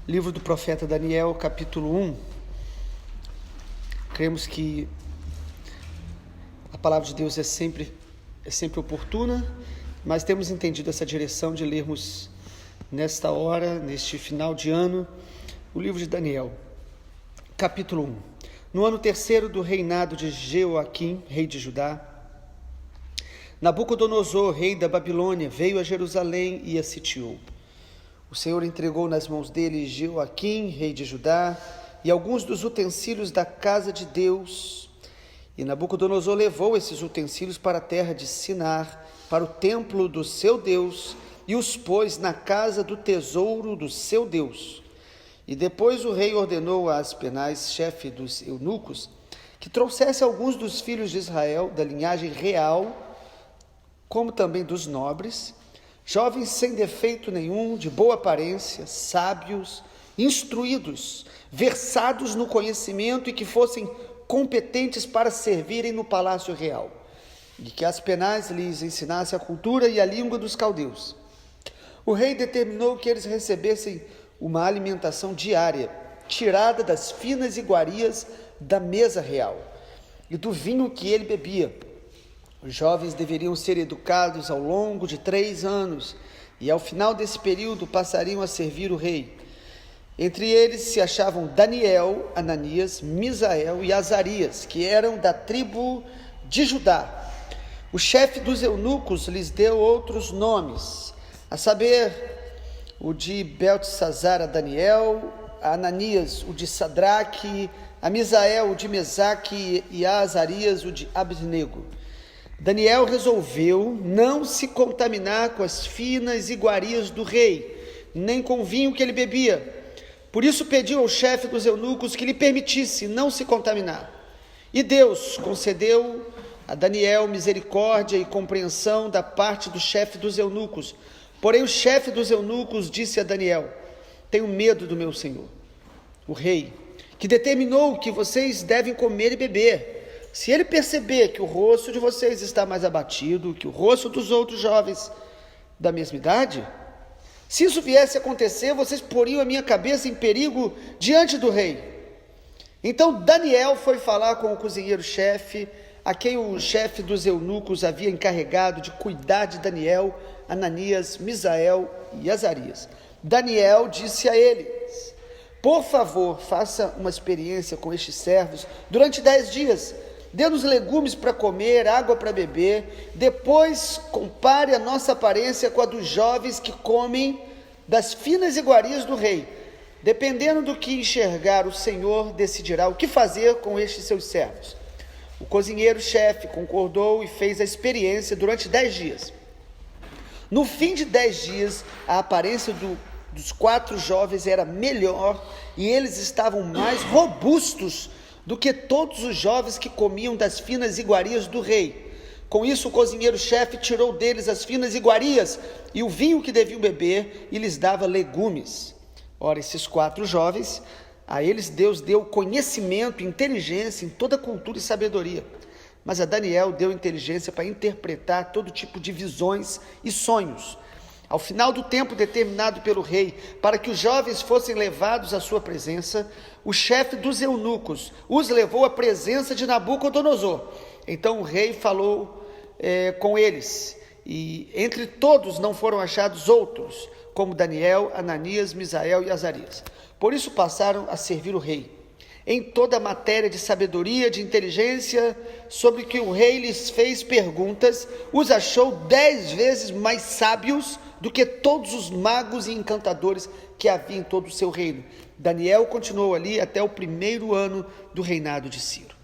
Livro do profeta Daniel, capítulo 1. Cremos que a palavra de Deus é sempre oportuna, mas temos entendido essa direção de lermos nesta hora, neste final de ano, o livro de Daniel, capítulo 1. No ano terceiro do reinado de Jeoaquim, rei de Judá, Nabucodonosor, rei da Babilônia, veio a Jerusalém e a sitiou. O Senhor entregou nas mãos dele Jeoaquim, rei de Judá, e alguns dos utensílios da casa de Deus. E Nabucodonosor levou esses utensílios para a terra de Sinar, para o templo do seu Deus, e os pôs na casa do tesouro do seu Deus. E depois o rei ordenou a Aspenaz, chefe dos eunucos, que trouxesse alguns dos filhos de Israel, da linhagem real, como também dos nobres, jovens sem defeito nenhum, de boa aparência, sábios, instruídos, versados no conhecimento e que fossem competentes para servirem no palácio real, e que Aspenaz lhes ensinasse a cultura e a língua dos caldeus. O rei determinou que eles recebessem uma alimentação diária, tirada das finas iguarias da mesa real e do vinho que ele bebia. Os jovens deveriam ser educados ao longo de 3 anos e ao final desse período passariam a servir o rei. Entre eles se achavam Daniel, Ananias, Misael e Azarias, que eram da tribo de Judá. O chefe dos eunucos lhes deu outros nomes, a saber, o de Beltesazar a Daniel, a Ananias o de Sadraque, a Misael o de Mesaque e a Azarias o de Abednego. Daniel resolveu não se contaminar com as finas iguarias do rei, nem com o vinho que ele bebia. Por isso pediu ao chefe dos eunucos que lhe permitisse não se contaminar. E Deus concedeu a Daniel misericórdia e compreensão da parte do chefe dos eunucos. Porém o chefe dos eunucos disse a Daniel: tenho medo do meu senhor, o rei, que determinou que vocês devem comer e beber. Se ele perceber que o rosto de vocês está mais abatido que o rosto dos outros jovens da mesma idade, se isso viesse a acontecer, vocês poriam a minha cabeça em perigo diante do rei. Então Daniel foi falar com o cozinheiro-chefe, a quem o chefe dos eunucos havia encarregado de cuidar de Daniel, Ananias, Misael e Azarias. Daniel disse a eles: por favor, faça uma experiência com estes servos durante 10 dias. Dê-nos legumes para comer, água para beber. Depois compare a nossa aparência com a dos jovens que comem das finas iguarias do rei. Dependendo do que enxergar, o Senhor decidirá o que fazer com estes seus servos. O cozinheiro-chefe concordou e fez a experiência durante 10 dias. No fim de 10 dias, a aparência dos 4 jovens era melhor e eles estavam mais robustos do que todos os jovens que comiam das finas iguarias do rei. Com isso, o cozinheiro-chefe tirou deles as finas iguarias e o vinho que deviam beber e lhes dava legumes. Ora, esses 4 jovens, a eles Deus deu conhecimento e inteligência em toda cultura e sabedoria. Mas a Daniel deu inteligência para interpretar todo tipo de visões e sonhos. Ao final do tempo determinado pelo rei, para que os jovens fossem levados à sua presença, o chefe dos eunucos os levou à presença de Nabucodonosor. Então o rei falou com eles, e entre todos não foram achados outros, como Daniel, Ananias, Misael e Azarias. Por isso passaram a servir o rei. Em toda a matéria de sabedoria, de inteligência, sobre que o rei lhes fez perguntas, os achou 10 vezes mais sábios do que todos os magos e encantadores que havia em todo o seu reino. Daniel continuou ali até o 1º ano do reinado de Ciro.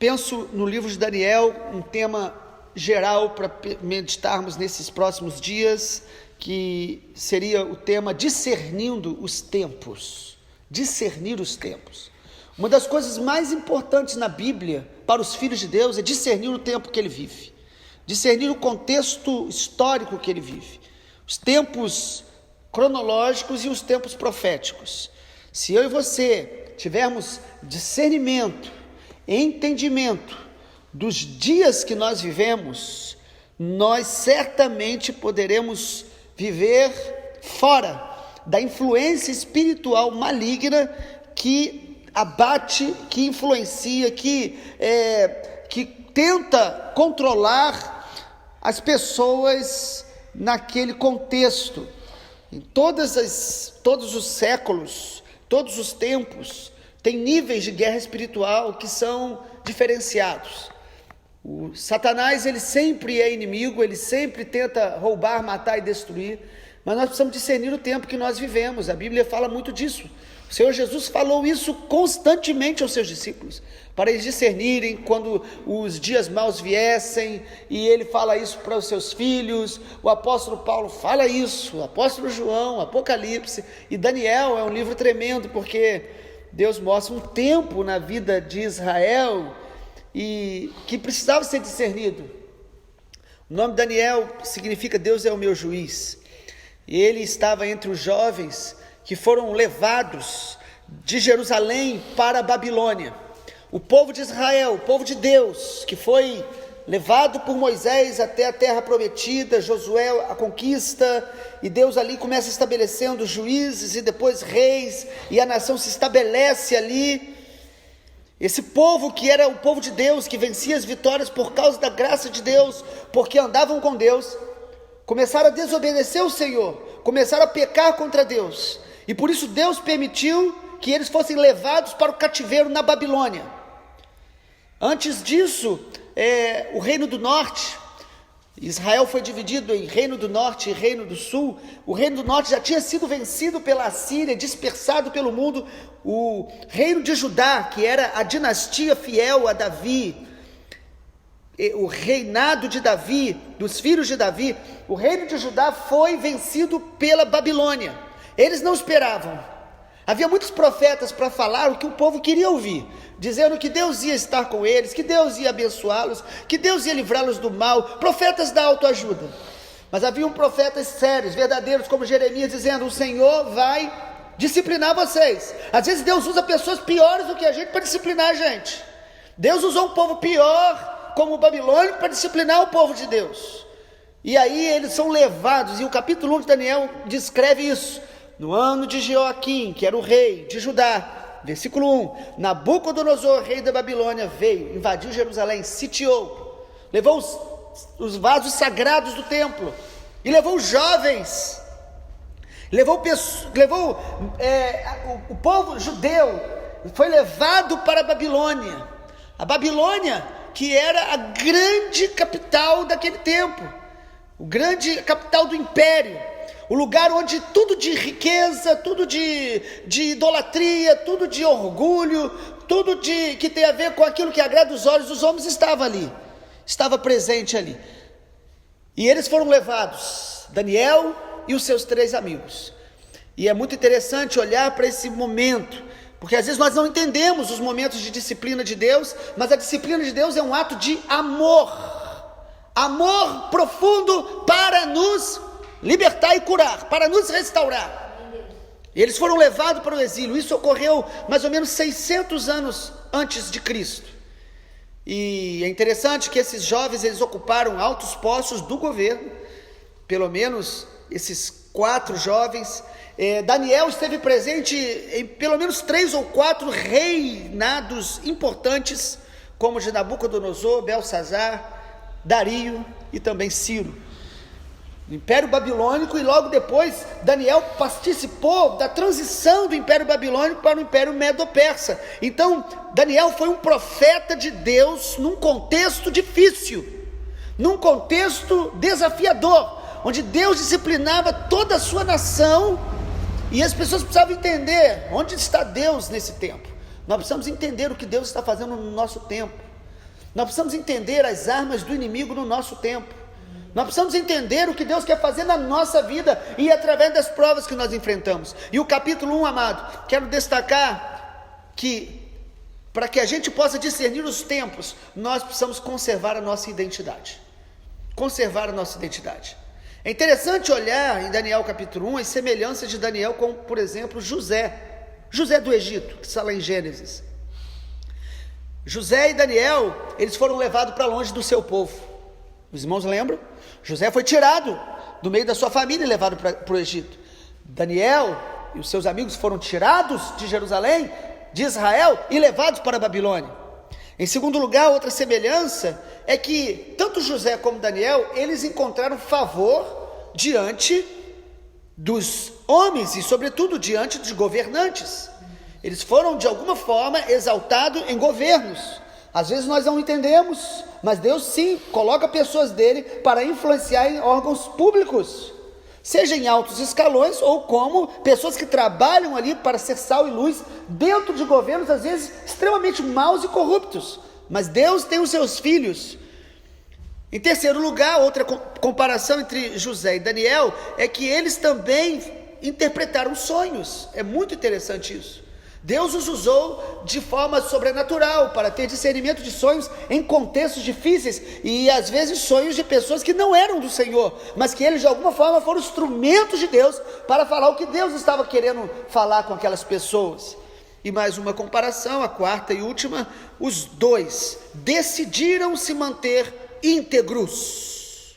Penso no livro de Daniel, um tema geral para meditarmos nesses próximos dias, que seria o tema discernindo os tempos. Discernir os tempos. Uma das coisas mais importantes na Bíblia para os filhos de Deus é discernir o tempo que ele vive, discernir o contexto histórico que ele vive, os tempos cronológicos e os tempos proféticos. Se eu e você tivermos discernimento, entendimento dos dias que nós vivemos, nós certamente poderemos viver fora da influência espiritual maligna que abate, que influencia, que tenta controlar as pessoas naquele contexto. Em todos os séculos, todos os tempos, tem níveis de guerra espiritual que são diferenciados. O Satanás, ele sempre é inimigo, ele sempre tenta roubar, matar e destruir, mas nós precisamos discernir o tempo que nós vivemos. A Bíblia fala muito disso. O Senhor Jesus falou isso constantemente aos seus discípulos, para eles discernirem quando os dias maus viessem, e ele fala isso para os seus filhos. O apóstolo Paulo fala isso, o apóstolo João, Apocalipse, e Daniel é um livro tremendo, porque Deus mostra um tempo na vida de Israel e que precisava ser discernido. O nome Daniel significa Deus é o meu juiz, e ele estava entre os jovens que foram levados de Jerusalém para a Babilônia. O povo de Israel, o povo de Deus, que foi levado por Moisés até a terra prometida, Josué a conquista, e Deus ali começa estabelecendo juízes e depois reis, e a nação se estabelece ali. Esse povo que era o povo de Deus, que vencia as vitórias por causa da graça de Deus, porque andavam com Deus, começaram a desobedecer o Senhor, começaram a pecar contra Deus, e por isso Deus permitiu que eles fossem levados para o cativeiro na Babilônia. Antes disso, o reino do norte, Israel foi dividido em reino do norte e reino do sul. O reino do norte já tinha sido vencido pela Assíria, dispersado pelo mundo. O reino de Judá, que era a dinastia fiel a Davi, o reinado de Davi, dos filhos de Davi, o reino de Judá foi vencido pela Babilônia. Eles não esperavam. Havia muitos profetas para falar o que o povo queria ouvir, dizendo que Deus ia estar com eles, que Deus ia abençoá-los, que Deus ia livrá-los do mal, profetas da autoajuda. Mas haviam profetas sérios, verdadeiros, como Jeremias, dizendo: o Senhor vai disciplinar vocês. Às vezes Deus usa pessoas piores do que a gente para disciplinar a gente. Deus usou um povo pior, como o babilônico, para disciplinar o povo de Deus. E aí eles são levados, e o capítulo 1 de Daniel descreve isso. No ano de Jeoaquim, que era o rei de Judá, versículo 1, Nabucodonosor, rei da Babilônia, veio, invadiu Jerusalém, sitiou, levou os vasos sagrados do templo, e levou os jovens, o povo judeu, foi levado para a Babilônia. A Babilônia, que era a grande capital daquele tempo, a capital do império, o lugar onde tudo de riqueza, tudo de idolatria, tudo de orgulho, tudo que tem a ver com aquilo que agrada os olhos dos homens estava presente ali. E eles foram levados, Daniel e os seus 3 amigos. E é muito interessante olhar para esse momento, porque às vezes nós não entendemos os momentos de disciplina de Deus, mas a disciplina de Deus é um ato de amor profundo para nos libertar e curar, para nos restaurar. Eles foram levados para o exílio. Isso ocorreu mais ou menos 600 anos antes de Cristo. E é interessante que esses jovens, eles ocuparam altos postos do governo, pelo menos esses 4 jovens. Daniel esteve presente em pelo menos 3 ou 4 reinados importantes, como de Nabucodonosor, Belsazar, Dario e também Ciro. Império Babilônico, e logo depois Daniel participou da transição do Império Babilônico para o Império Medo-Persa. Então Daniel foi um profeta de Deus num contexto difícil, num contexto desafiador, onde Deus disciplinava toda a sua nação, e as pessoas precisavam entender onde está Deus nesse tempo. Nós precisamos entender o que Deus está fazendo no nosso tempo. Nós precisamos entender as armas do inimigo no nosso tempo. Nós precisamos entender o que Deus quer fazer na nossa vida e através das provas que nós enfrentamos. E o capítulo 1, amado, quero destacar que para que a gente possa discernir os tempos, nós precisamos conservar a nossa identidade. Conservar a nossa identidade. É interessante olhar em Daniel capítulo 1 as semelhanças de Daniel com, por exemplo, José do Egito, que está lá em Gênesis. José e Daniel, eles foram levados para longe do seu povo. Os irmãos lembram? José foi tirado do meio da sua família e levado para o Egito. Daniel e os seus amigos foram tirados de Jerusalém, de Israel, e levados para a Babilônia. Em segundo lugar, outra semelhança é que tanto José como Daniel, eles encontraram favor diante dos homens e sobretudo diante dos governantes. Eles foram de alguma forma exaltados em governos. Às vezes nós não entendemos, mas Deus sim coloca pessoas dele para influenciar em órgãos públicos, seja em altos escalões ou como pessoas que trabalham ali para ser sal e luz dentro de governos às vezes extremamente maus e corruptos, mas Deus tem os seus filhos. Em terceiro lugar, outra comparação entre José e Daniel é que eles também interpretaram sonhos. É muito interessante isso. Deus os usou de forma sobrenatural para ter discernimento de sonhos em contextos difíceis e às vezes sonhos de pessoas que não eram do Senhor, mas que eles de alguma forma foram instrumentos de Deus para falar o que Deus estava querendo falar com aquelas pessoas. E mais uma comparação, a quarta e última: os dois decidiram se manter íntegros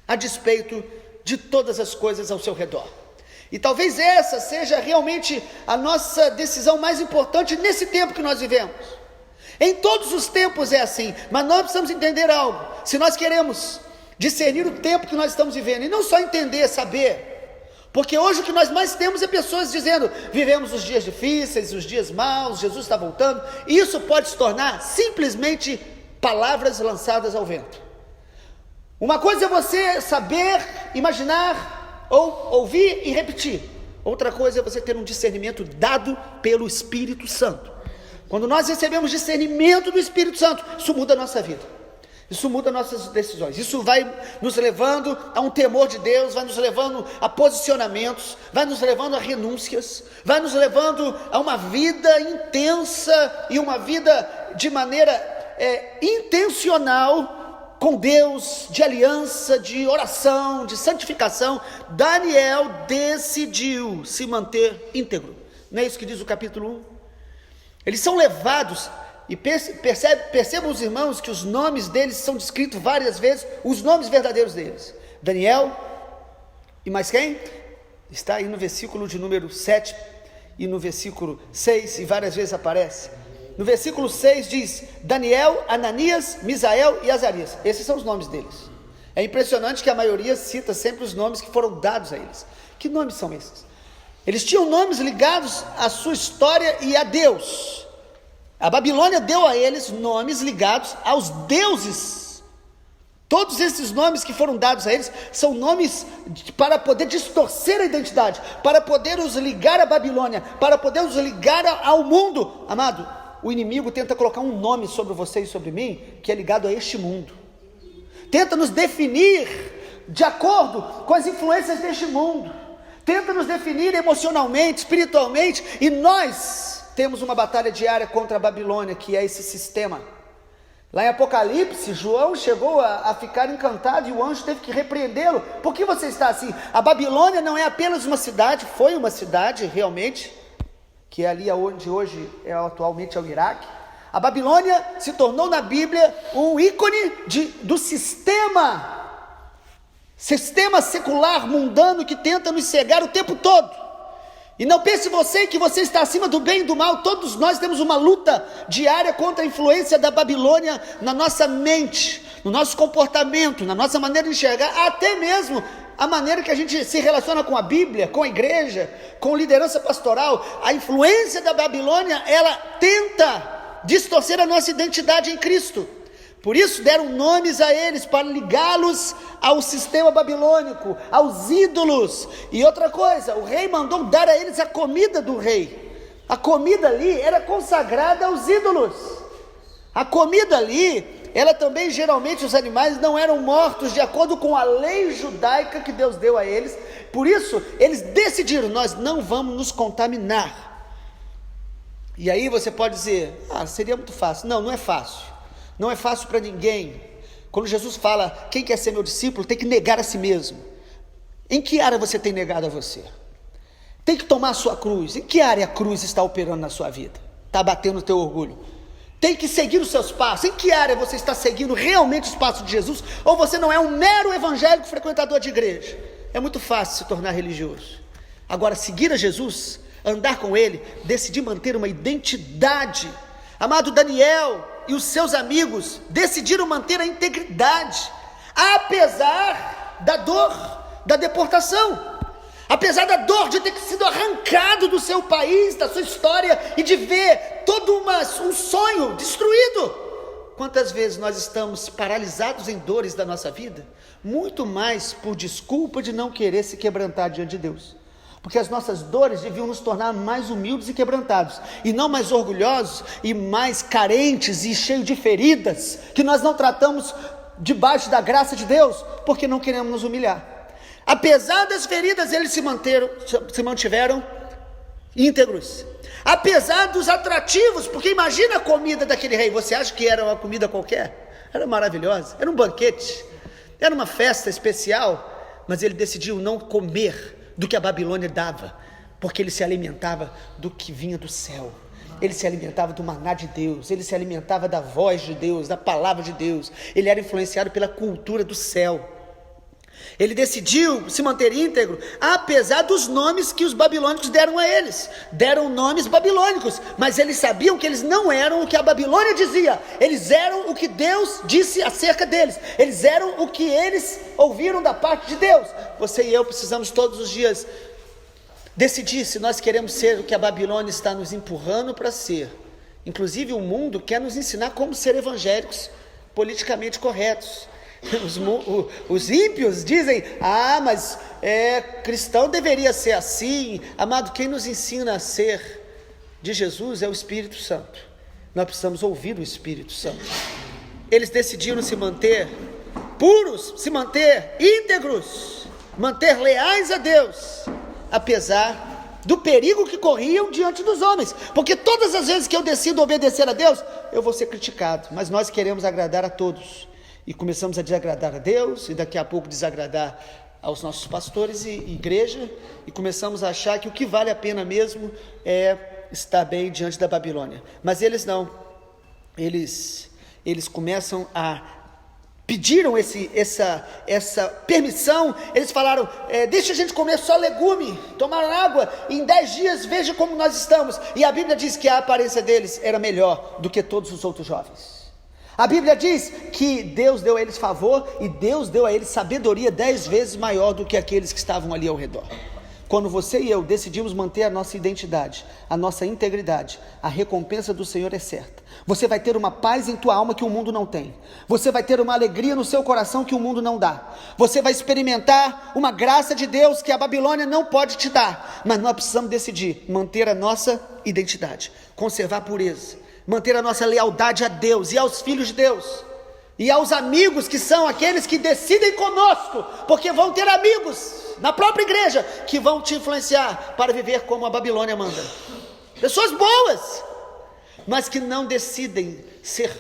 a despeito de todas as coisas ao seu redor. E talvez essa seja realmente a nossa decisão mais importante nesse tempo que nós vivemos. Em todos os tempos é assim, mas nós precisamos entender algo. Se nós queremos discernir o tempo que nós estamos vivendo, e não só entender, saber, porque hoje o que nós mais temos é pessoas dizendo: vivemos os dias difíceis, os dias maus, Jesus está voltando. Isso pode se tornar simplesmente palavras lançadas ao vento. Uma coisa é você saber, imaginar, ou ouvir e repetir. Outra coisa é você ter um discernimento dado pelo Espírito Santo. Quando nós recebemos discernimento do Espírito Santo, isso muda a nossa vida, isso muda nossas decisões, isso vai nos levando a um temor de Deus, vai nos levando a posicionamentos, vai nos levando a renúncias, vai nos levando a uma vida intensa e uma vida de maneira intencional com Deus, de aliança, de oração, de santificação. Daniel decidiu se manter íntegro. Não é isso que diz o capítulo 1? Eles são levados, e percebam os irmãos que os nomes deles são descritos várias vezes, os nomes verdadeiros deles. Daniel, e mais quem? Está aí no versículo de número 7 e no versículo 6, e várias vezes aparece. No versículo 6 diz: Daniel, Ananias, Misael e Azarias. Esses são os nomes deles. É impressionante que a maioria cita sempre os nomes que foram dados a eles. Que nomes são esses? Eles tinham nomes ligados à sua história e a Deus. A Babilônia deu a eles nomes ligados aos deuses. Todos esses nomes que foram dados a eles são nomes para poder distorcer a identidade, para poder os ligar à Babilônia, para poder os ligar ao mundo. Amado, o inimigo tenta colocar um nome sobre você e sobre mim que é ligado a este mundo. Tenta nos definir de acordo com as influências deste mundo. Tenta nos definir emocionalmente, espiritualmente, e nós temos uma batalha diária contra a Babilônia, que é esse sistema. Lá em Apocalipse, João chegou a ficar encantado e o anjo teve que repreendê-lo. Por que você está assim? A Babilônia não é apenas uma cidade, foi uma cidade realmente, que é ali onde hoje atualmente é o Iraque. A Babilônia se tornou na Bíblia um ícone do sistema secular, mundano, que tenta nos cegar o tempo todo. E não pense você que você está acima do bem e do mal. Todos nós temos uma luta diária contra a influência da Babilônia na nossa mente, no nosso comportamento, na nossa maneira de enxergar, até mesmo a maneira que a gente se relaciona com a Bíblia, com a igreja, com liderança pastoral. A influência da Babilônia, ela tenta distorcer a nossa identidade em Cristo. Por isso deram nomes a eles, para ligá-los ao sistema babilônico, aos ídolos. E outra coisa, o rei mandou dar a eles a comida do rei. A comida ali era consagrada aos ídolos. A comida ali, ela também, geralmente os animais não eram mortos de acordo com a lei judaica que Deus deu a eles. Por isso, eles decidiram: nós não vamos nos contaminar. E aí você pode dizer: seria muito fácil. Não, não é fácil. Não é fácil para ninguém. Quando Jesus fala: quem quer ser meu discípulo tem que negar a si mesmo. Em que área você tem negado a você? Tem que tomar a sua cruz. Em que área a cruz está operando na sua vida? Está batendo o teu orgulho? Tem que seguir os seus passos. Em que área você está seguindo realmente os passos de Jesus? Ou você não é um mero evangélico frequentador de igreja? É muito fácil se tornar religioso. Agora, seguir a Jesus, andar com Ele, decidir manter uma identidade. Amado, Daniel e os seus amigos decidiram manter a integridade, apesar da dor da deportação, apesar da dor de ter sido arrancado do seu país, da sua história, e de ver todo um sonho destruído. Quantas vezes nós estamos paralisados em dores da nossa vida? Muito mais por desculpa de não querer se quebrantar diante de Deus. Porque as nossas dores deviam nos tornar mais humildes e quebrantados, e não mais orgulhosos e mais carentes e cheios de feridas, que nós não tratamos debaixo da graça de Deus, porque não queremos nos humilhar. Apesar das feridas, eles se mantiveram íntegros. Apesar dos atrativos, porque imagina a comida daquele rei. Você acha que era uma comida qualquer? Era maravilhosa, era um banquete, era uma festa especial, mas ele decidiu não comer do que a Babilônia dava, porque ele se alimentava do que vinha do céu. Ele se alimentava do maná de Deus, ele se alimentava da voz de Deus, da palavra de Deus. Ele era influenciado pela cultura do céu. Ele decidiu se manter íntegro, apesar dos nomes que os babilônicos deram a eles. Deram nomes babilônicos, mas eles sabiam que eles não eram o que a Babilônia dizia. Eles eram o que Deus disse acerca deles. Eles eram o que eles ouviram da parte de Deus. Você e eu precisamos todos os dias decidir se nós queremos ser o que a Babilônia está nos empurrando para ser. Inclusive o mundo quer nos ensinar como ser evangélicos, politicamente corretos. Os ímpios dizem, mas cristão deveria ser assim. Amado, quem nos ensina a ser de Jesus é o Espírito Santo. Nós precisamos ouvir o Espírito Santo. Eles decidiram se manter puros, se manter íntegros, manter leais a Deus, apesar do perigo que corriam diante dos homens, porque todas as vezes que eu decido obedecer a Deus, eu vou ser criticado. Mas nós queremos agradar a todos, e começamos a desagradar a Deus, e daqui a pouco desagradar aos nossos pastores e igreja, e começamos a achar que o que vale a pena mesmo é estar bem diante da Babilônia. Mas eles não, eles começam a pediram essa permissão. Eles falaram, deixa a gente comer só legume, tomar água, e em 10 dias veja como nós estamos. E a Bíblia diz que a aparência deles era melhor do que todos os outros jovens. A Bíblia diz que Deus deu a eles favor, e Deus deu a eles sabedoria 10 vezes maior do que aqueles que estavam ali ao redor. Quando você e eu decidimos manter a nossa identidade, a nossa integridade, a recompensa do Senhor é certa. Você vai ter uma paz em tua alma que o mundo não tem. Você vai ter uma alegria no seu coração que o mundo não dá. Você vai experimentar uma graça de Deus que a Babilônia não pode te dar. Mas nós precisamos decidir manter a nossa identidade, conservar a pureza, manter a nossa lealdade a Deus e aos filhos de Deus, e aos amigos que são aqueles que decidem conosco, porque vão ter amigos na própria igreja que vão te influenciar para viver como a Babilônia manda. Pessoas boas, mas que não decidem ser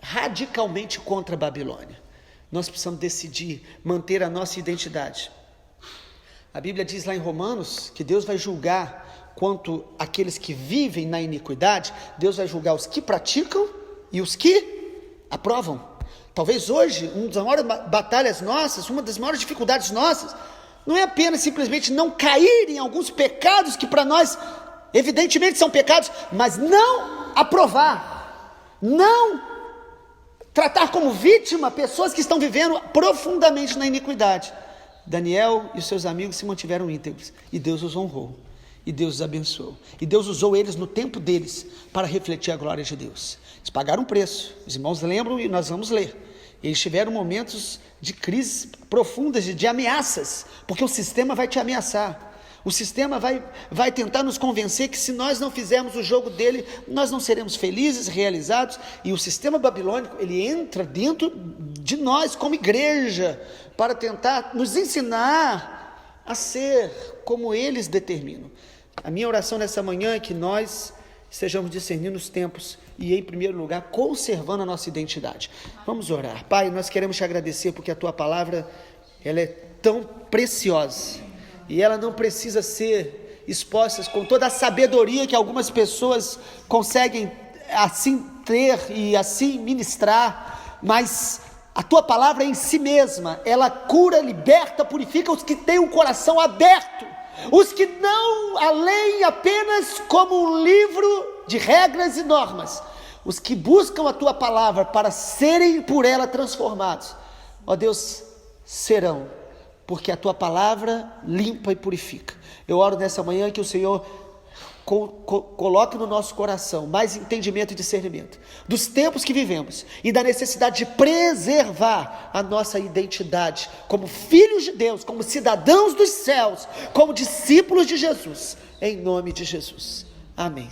radicalmente contra a Babilônia. Nós precisamos decidir manter a nossa identidade. A Bíblia diz lá em Romanos que Deus vai julgar quanto aqueles que vivem na iniquidade. Deus vai julgar os que praticam e os que aprovam. Talvez hoje, uma das maiores batalhas nossas, uma das maiores dificuldades nossas, não é apenas simplesmente não cair em alguns pecados que para nós, evidentemente são pecados, mas não aprovar, não tratar como vítima pessoas que estão vivendo profundamente na iniquidade. Daniel e os seus amigos se mantiveram íntegros, e Deus os honrou, e Deus os abençoou, e Deus usou eles no tempo deles para refletir a glória de Deus. Eles pagaram um preço, os irmãos lembram e nós vamos ler. Eles tiveram momentos de crises profundas, de ameaças, porque o sistema vai te ameaçar. O sistema vai tentar nos convencer que se nós não fizermos o jogo dele, nós não seremos felizes, realizados. E o sistema babilônico, ele entra dentro de nós como igreja, para tentar nos ensinar a ser como eles determinam. A minha oração nessa manhã é que nós estejamos discernindo os tempos e, em primeiro lugar, conservando a nossa identidade. Vamos orar. Pai, nós queremos te agradecer porque a tua palavra, ela é tão preciosa e ela não precisa ser exposta com toda a sabedoria que algumas pessoas conseguem assim ter e assim ministrar, mas a tua palavra em si mesma, ela cura, liberta, purifica os que têm o coração aberto Os que não a leem apenas como um livro de regras e normas, os que buscam a tua palavra para serem por ela transformados, ó Deus, serão, porque a tua palavra limpa e purifica. Eu oro nessa manhã que o Senhor coloque no nosso coração mais entendimento e discernimento dos tempos que vivemos e da necessidade de preservar a nossa identidade como filhos de Deus, como cidadãos dos céus, como discípulos de Jesus, em nome de Jesus. Amém.